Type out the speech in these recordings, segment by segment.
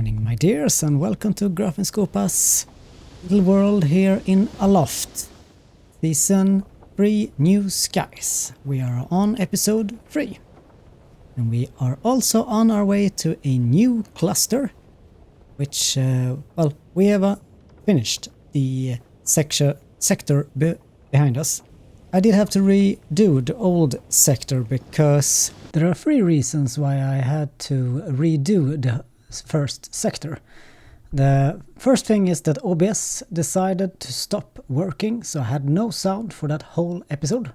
morning, my dears, and welcome to Graf and Skopa's little world here in ALOFT. Season 3 New Skies. We are on episode 3. And we are also on our way to a new cluster, which, we have finished the sector behind us. I did have to redo the old sector because there are 3 reasons why I had to redo the first sector. The first thing is that OBS decided to stop working, so I had no sound for that whole episode.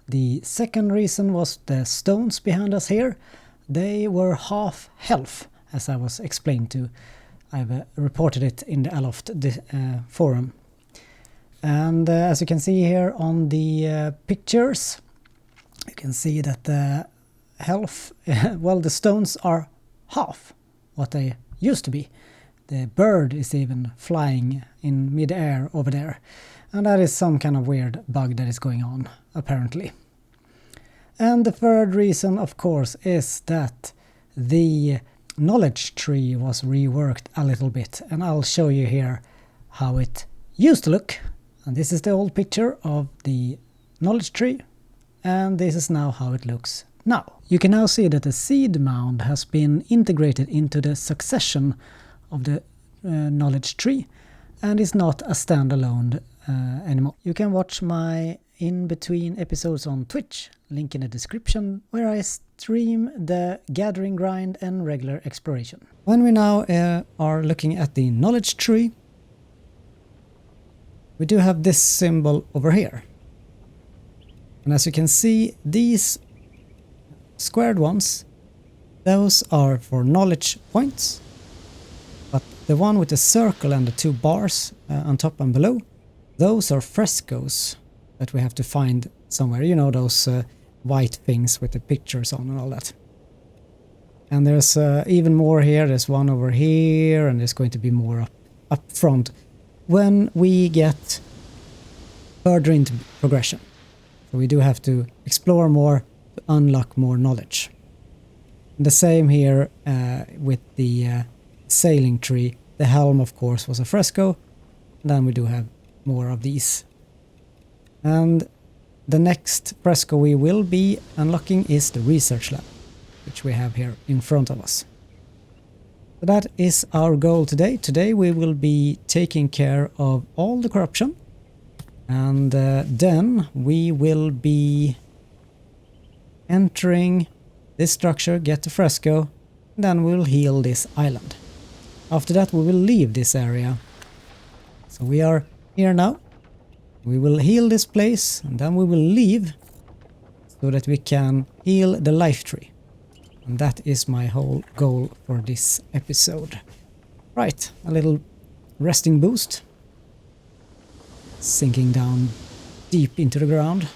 The second reason was the stones behind us here. They were half health, as I was explained to. I've reported it in the ALOFT forum. And as you can see here on the pictures, you can see that the health, the stones are half what they used to be. The bird is even flying in mid-air over there. And that is some kind of weird bug that is going on, apparently. And the third reason, of course, is that the knowledge tree was reworked a little bit. And I'll show you here how it used to look. And this is the old picture of the knowledge tree. And this is now how it looks now. You can now see that the seed mound has been integrated into the succession of the knowledge tree and is not a standalone anymore. You can watch my in-between episodes on Twitch, link in the description, where I stream the gathering grind and regular exploration. When we now are looking at the knowledge tree, we do have this symbol over here. And as you can see, these squared ones, those are for knowledge points. But the one with the circle and the 2 bars on top and below, those are frescoes that we have to find somewhere. You know, those white things with the pictures on and all that. And there's even more here. There's one over here, and there's going to be more up front when we get further into progression. So we do have to explore more to unlock more knowledge. And the same here with the sailing tree. The helm, of course, was a fresco. And then we do have more of these. And the next fresco we will be unlocking is the research lab, which we have here in front of us. So that is our goal today. Today we will be taking care of all the corruption. And then we will be entering this structure, get the fresco, and then we'll heal this island. After that we will leave this area. So we are here now. We will heal this place, and then we will leave so that we can heal the life tree. And that is my whole goal for this episode. Right, a little resting boost. Sinking down deep into the ground.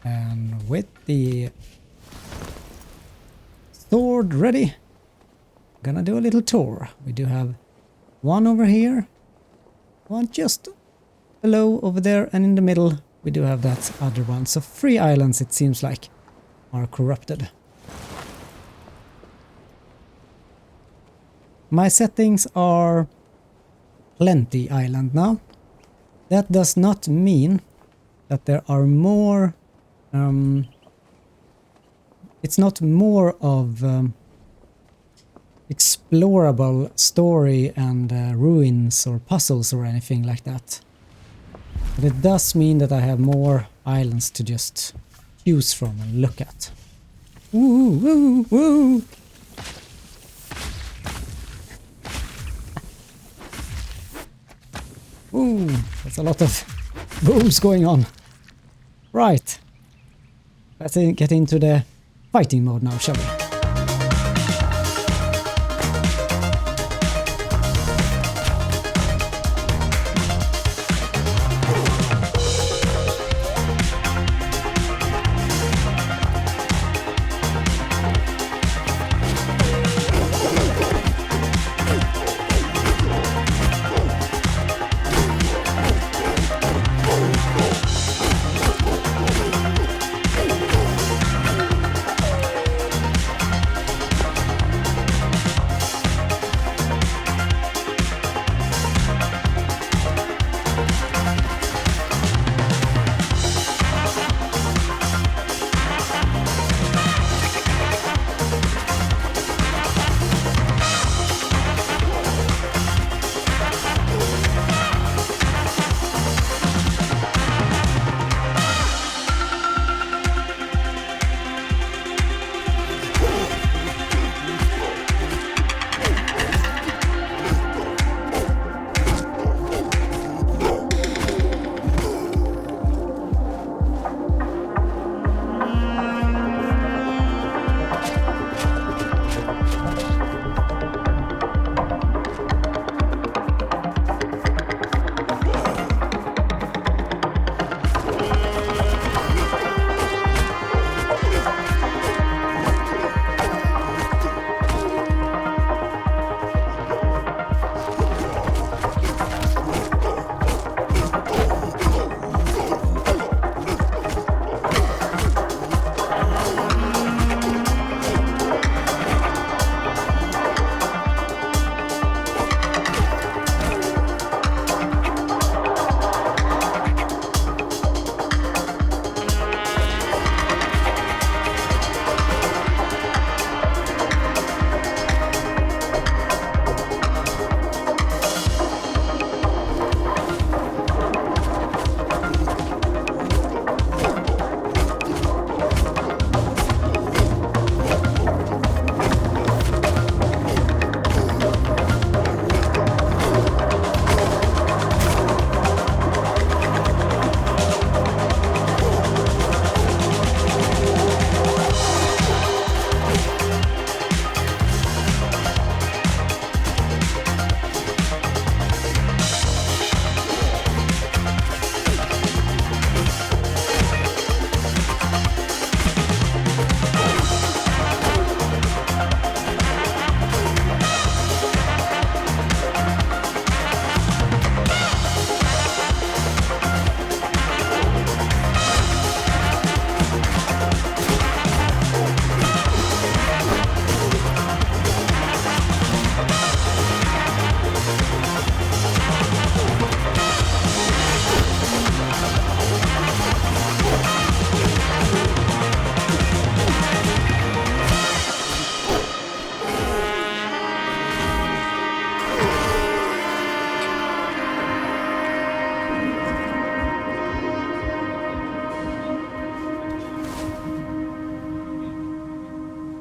And with the sword ready, gonna do a little tour. We do have one over here, one just below over there, and in the middle we do have that other one. So 3 islands, it seems like, are corrupted. My settings are plenty island now. That does not mean that there are more. It's not more of explorable story and ruins or puzzles or anything like that. But it does mean that I have more islands to just choose from and look at. Woo, woo, woo! Ooh, that's a lot of booms going on. Right. Let's get into the fighting mode now, shall we?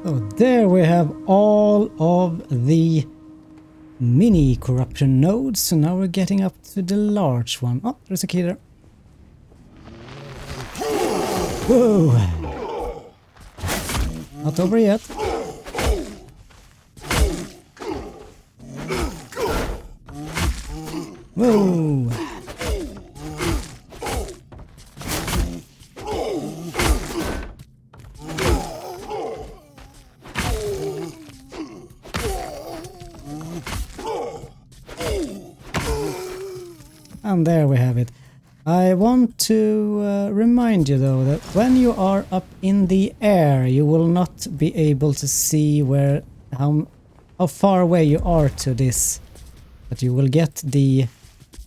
So there we have all of the mini corruption nodes. So now we're getting up to the large one. Oh, there's a key there. Whoa! Not over yet. Whoa! And there we have it. I want to remind you though that when you are up in the air you will not be able to see how far away you are to this, but you will get the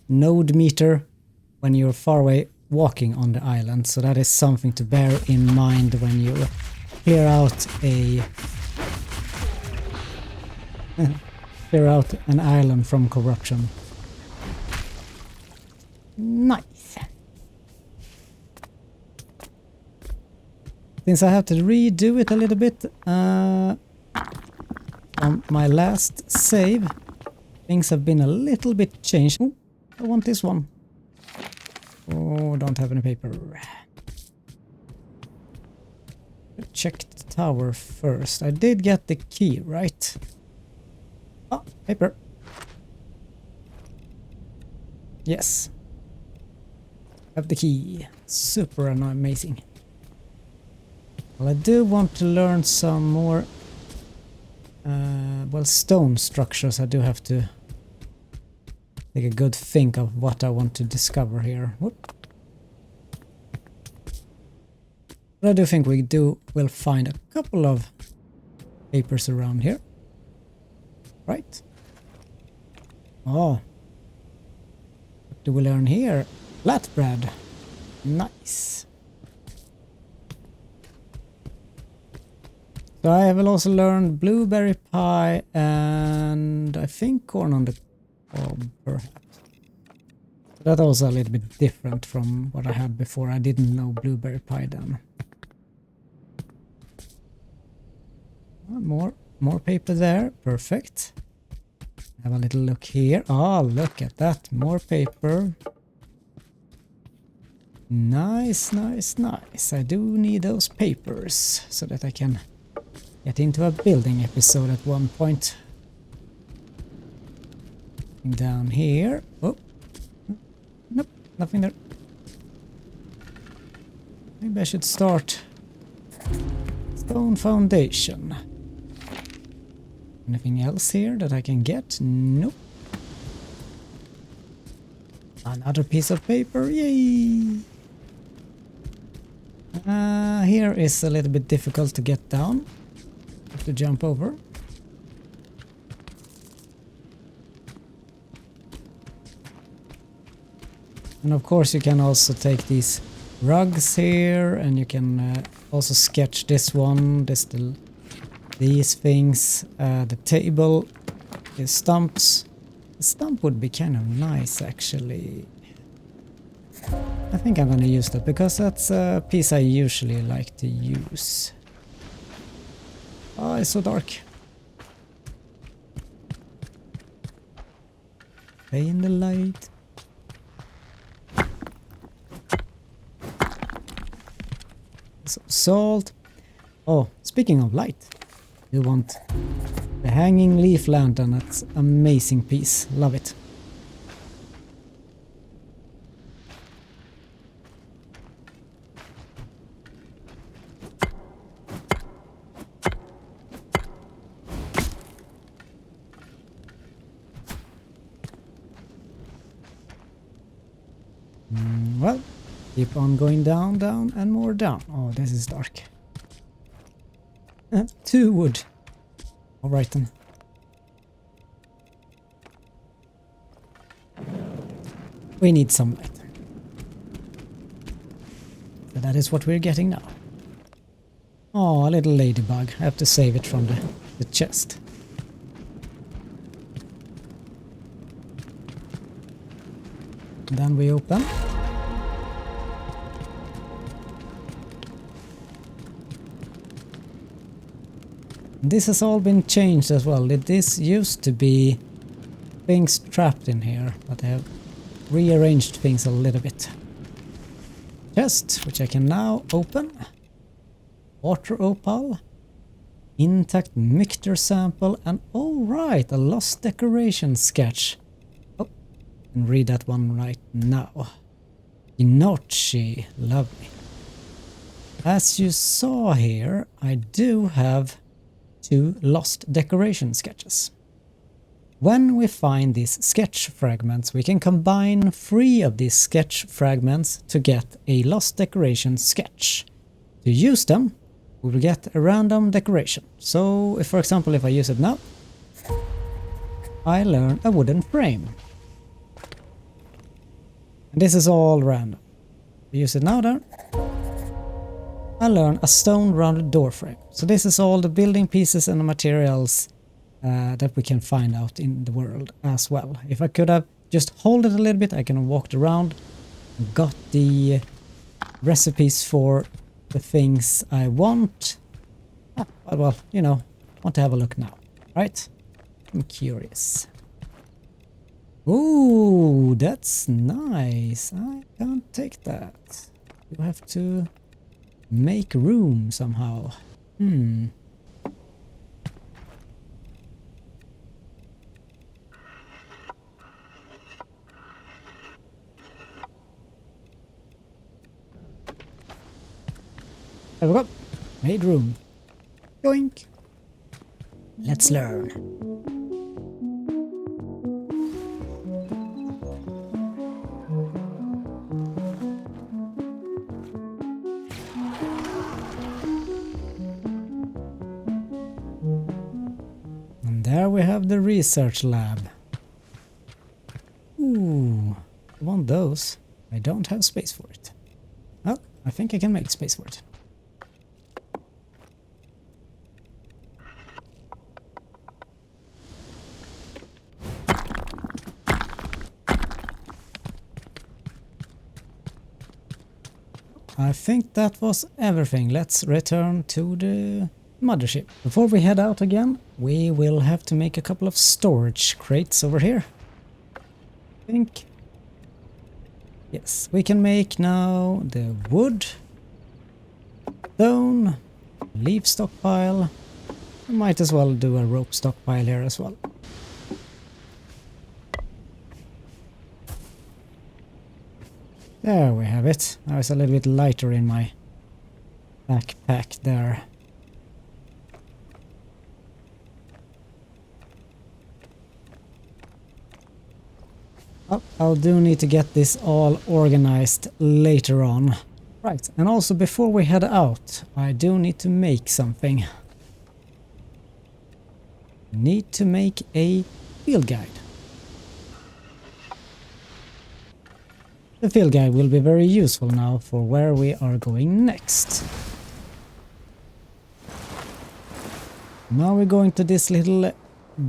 node meter when you're far away walking on the island, so that is something to bear in mind when you clear out an island from corruption. Nice. Since I have to redo it a little bit on my last save, things have been a little bit changed. Oh, I want this one. Oh, don't have any paper. Check the tower first. I did get the key, right? Oh, paper. Yes. Have the key. Super amazing. Well, I do want to learn some more stone structures. I do have to take a good think of what I want to discover here. Whoop. But I do think we'll find a couple of papers around here. Right? Oh. What do we learn here? Flatbread. Nice. So I have also learned blueberry pie and I think corn on the cob, perhaps. That's also a little bit different from what I had before. I didn't know blueberry pie then. More paper there. Perfect. Have a little look here. Oh, look at that. More paper. Nice, nice, nice. I do need those papers so that I can get into a building episode at one point. Down here. Oh. Nope, nothing there. Maybe I should start. Stone foundation. Anything else here that I can get? Nope. Another piece of paper. Yay! Here is a little bit difficult to get down. Have to jump over. And of course you can also take these rugs here, and you can also sketch this one, these things, the table, the stumps. The stump would be kind of nice actually. I think I'm gonna use that because that's a piece I usually like to use. Oh, it's so dark. Stay in the light. Some salt. Oh, speaking of light, you want the hanging leaf lantern. That's an amazing piece. Love it. Well, keep on going down, down, and more down. Oh, this is dark. 2 wood. Alright then. We need some light. So that is what we're getting now. Oh, a little ladybug. I have to save it from the chest. And then we open. This has all been changed as well. This used to be things trapped in here, but they have rearranged things a little bit. Chest, which I can now open. Water opal. Intact mixture sample, and all right, a lost decoration sketch. Oh, I can read that one right now. Inochi, lovely. As you saw here, I do have 2 lost decoration sketches. When we find these sketch fragments, we can combine 3 of these sketch fragments to get a lost decoration sketch. To use them, we will get a random decoration. So, if, for example, if I use it now, I learn a wooden frame. And this is all random. I use it now then, I learn a stone rounded door frame. So this is all the building pieces and the materials that we can find out in the world as well. If I could have just hold it a little bit, I can have walked around and got the recipes for the things I want. Well, you know, want to have a look now, right? I'm curious. Ooh, that's nice. I can't take that. You have to make room somehow. There we go. Made room. Yoink. Let's learn. And there we have the research lab. Ooh, I want those. I don't have space for it. Oh, I think I can make space for it. I think that was everything. Let's return to the mothership. Before we head out again, we will have to make a couple of storage crates over here. I think. Yes, we can make now the wood, stone, leaf stockpile. We might as well do a rope stockpile here as well. There we have it. Now it's a little bit lighter in my backpack there. Oh, I'll do need to get this all organized later on. Right, and also before we head out, I do need to make something. Need to make a field guide. The field guide will be very useful now for where we are going next. Now we're going to this little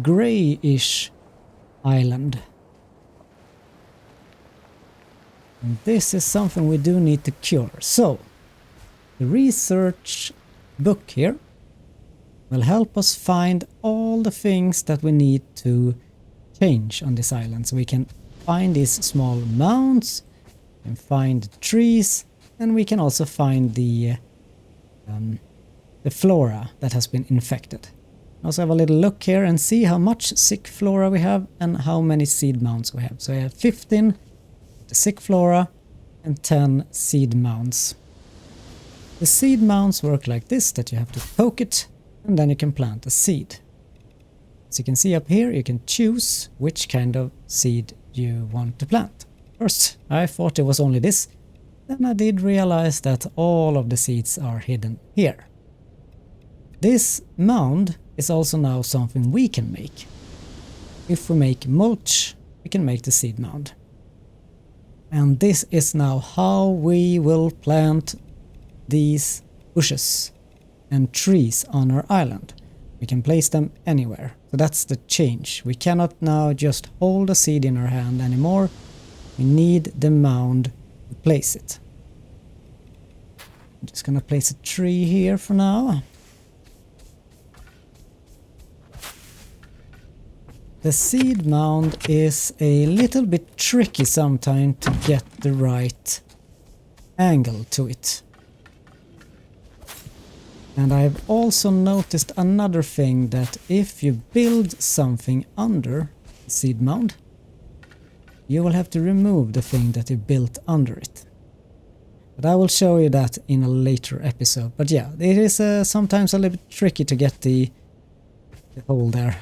grayish island. And this is something we do need to cure. So, the research book here will help us find all the things that we need to change on this island. So we can find these small mounds, and find trees, and we can also find the flora that has been infected. Also have a little look here and see how much sick flora we have and how many seed mounds we have. So I have 15 the sick flora and 10 seed mounds. The seed mounds work like this, that you have to poke it and then you can plant a seed. As you can see up here, you can choose which kind of seed you want to plant. First, I thought it was only this, then I did realize that all of the seeds are hidden here. This mound is also now something we can make. If we make mulch, we can make the seed mound. And this is now how we will plant these bushes and trees on our island. We can place them anywhere. So that's the change. We cannot now just hold a seed in our hand anymore. We need the mound to place it. I'm just gonna place a tree here for now. the seed mound is a little bit tricky sometimes to get the right angle to it. And I've also noticed another thing, that if you build something under the seed mound, you will have to remove the thing that you built under it. But I will show you that in a later episode. But yeah, it is sometimes a little bit tricky to get the hole there.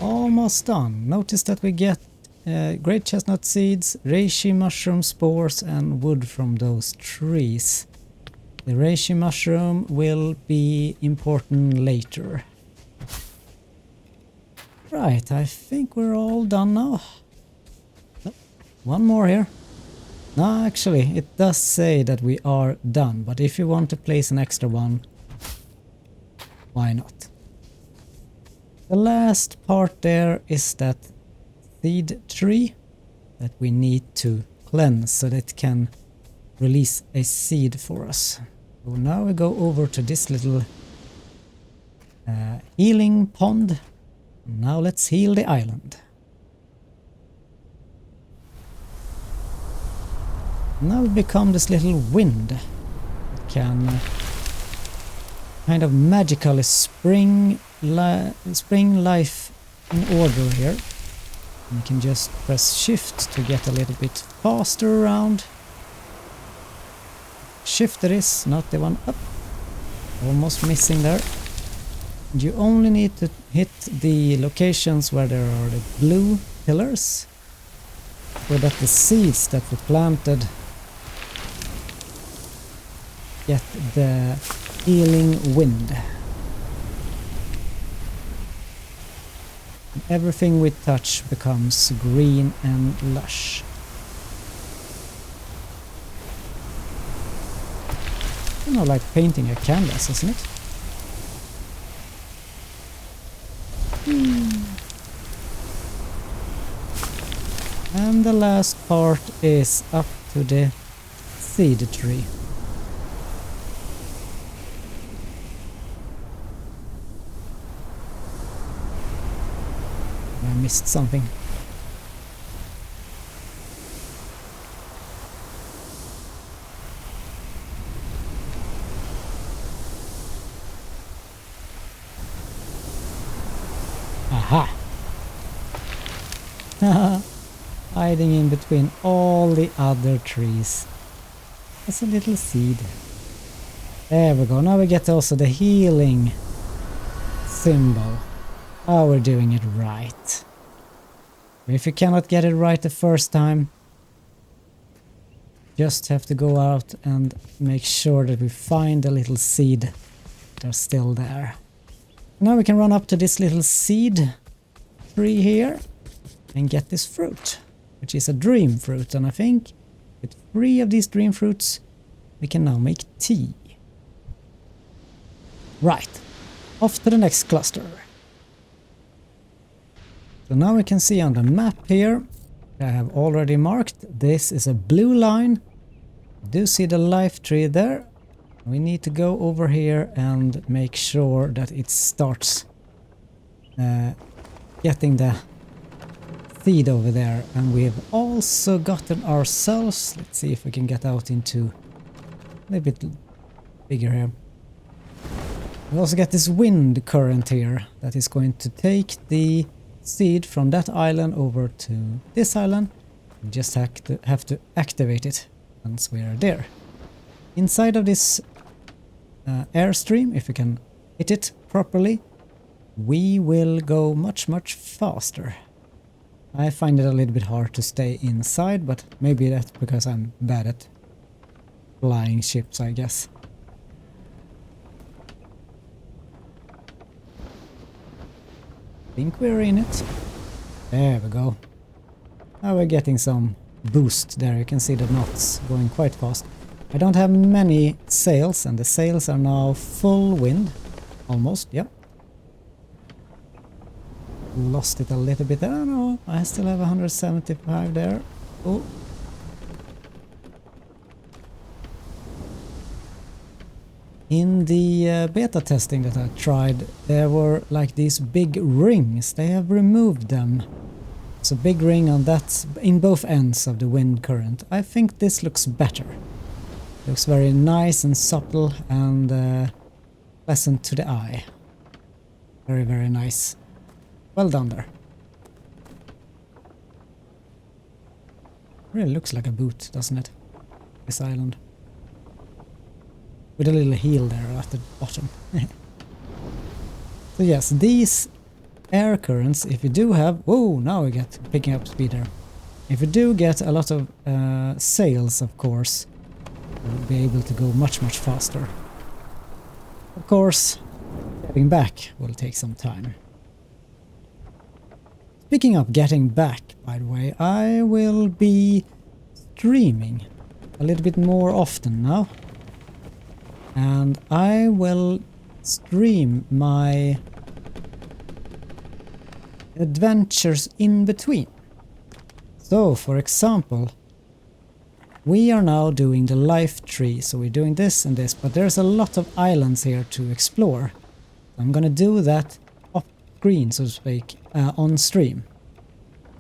Almost done. Notice that we get great chestnut seeds, reishi mushroom spores and wood from those trees. The reishi mushroom will be important later. Right, I think we're all done now. Nope. One more here. No, actually, it does say that we are done, but if you want to place an extra one, why not? The last part there is that seed tree that we need to cleanse so that it can release a seed for us. So now we go over to this little healing pond. Now let's heal the island. Now we become this little wind that can kind of magically spring life in order here. And you can just press shift to get a little bit faster around. Shift it is, not the one up. Almost missing there. And you only need to hit the locations where there are the blue pillars, so that the seeds that we planted get the healing wind. And everything we touch becomes green and lush. You know, like painting a canvas, isn't it? And the last part is up to the seed tree. I missed something. Aha! Hiding in between all the other trees. That's a little seed. There we go. Now we get also the healing symbol. Oh, we're doing it right. If you cannot get it right the first time, just have to go out and make sure that we find the little seed that are still there. Now we can run up to this little seed tree here and get this fruit, which is a dream fruit. And I think with 3 of these dream fruits, we can now make tea. Right, off to the next cluster. So now we can see on the map here, I have already marked, this is a blue line. You do see the life tree there. We need to go over here and make sure that it starts getting the seed over there. And we've also gotten ourselves, let's see if we can get out into a little bit bigger here. We also get this wind current here that is going to take the seed from that island over to this island. We just have to activate it once we are there. Inside of this airstream, if we can hit it properly, we will go much faster. I find it a little bit hard to stay inside, but maybe that's because I'm bad at flying ships, I guess. Think we're in it. There we go. Now we're getting some boost there. You can see the knots going quite fast. I don't have many sails, and the sails are now full wind. Almost, yep. Lost it a little bit. I don't know. I still have 175 there. Oh. In the beta testing that I tried, there were like these big rings. They have removed them. It's a big ring on that in both ends of the wind current. I think this looks better. Looks very nice and subtle and pleasant to the eye. Very nice. Well done there. Really looks like a boot, doesn't it? This island. With a little heel there at the bottom. So yes, these air currents, if you do have... Whoa, now we get picking up speed there. If you do get a lot of sails, of course, you'll be able to go much faster. Of course, getting back will take some time. Speaking of getting back, by the way, I will be streaming a little bit more often now. And I will stream my adventures in between. So, for example, we are now doing the life tree. So we're doing this and this, but there's a lot of islands here to explore. I'm gonna do that off screen, so to speak, on stream.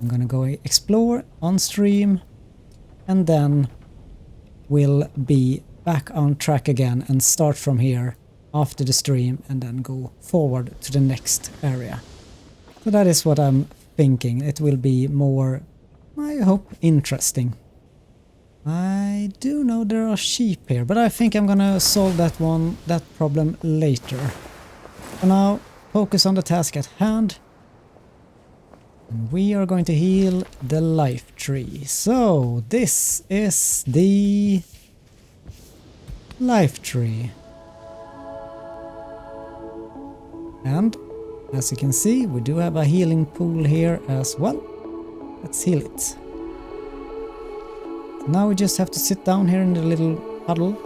I'm gonna go explore on stream, and then we'll be back on track again and start from here after the stream and then go forward to the next area. So that is what I'm thinking. It will be more, I hope, interesting. I do know there are sheep here, but I think I'm gonna solve that problem later. For now, focus on the task at hand. And we are going to heal the life tree. So this is the life tree. And as you can see, we do have a healing pool here as well. Let's heal it. Now we just have to sit down here in the little puddle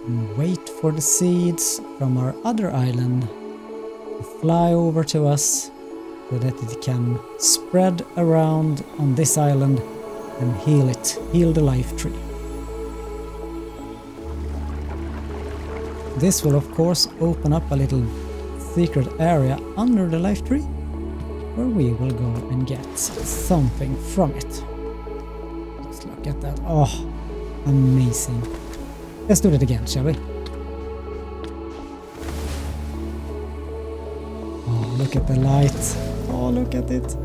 and wait for the seeds from our other island to fly over to us so that it can spread around on this island and heal the life tree. This will of course open up a little secret area under the life tree where we will go and get something from it. Let's look at that. Oh, amazing. Let's do that again, shall we? Oh, look at the light. Oh, look at it.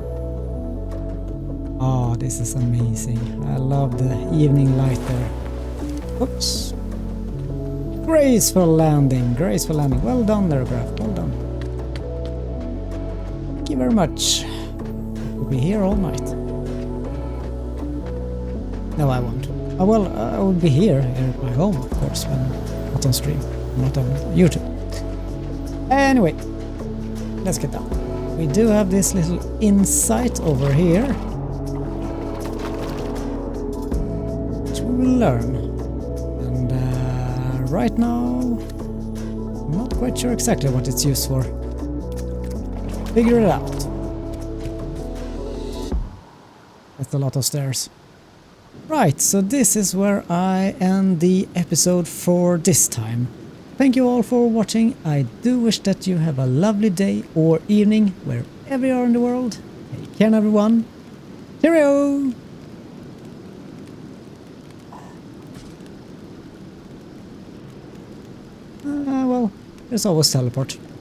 Oh, this is amazing. I love the evening light there. Oops. Graceful landing, graceful landing. Well done there, GRAF. Well done. Thank you very much. We'll be here all night. No, I won't. Oh, well, I will be here at my home, of course, when not on stream, not on YouTube. Anyway, let's get down. We do have this little insight over here, which we will learn. And right now, I'm not quite sure exactly what it's used for. Figure it out. That's a lot of stairs. Right, so this is where I end the episode for this time. Thank you all for watching. I do wish that you have a lovely day or evening wherever you are in the world. Take care everyone. Cheerio! Well, There's always teleport.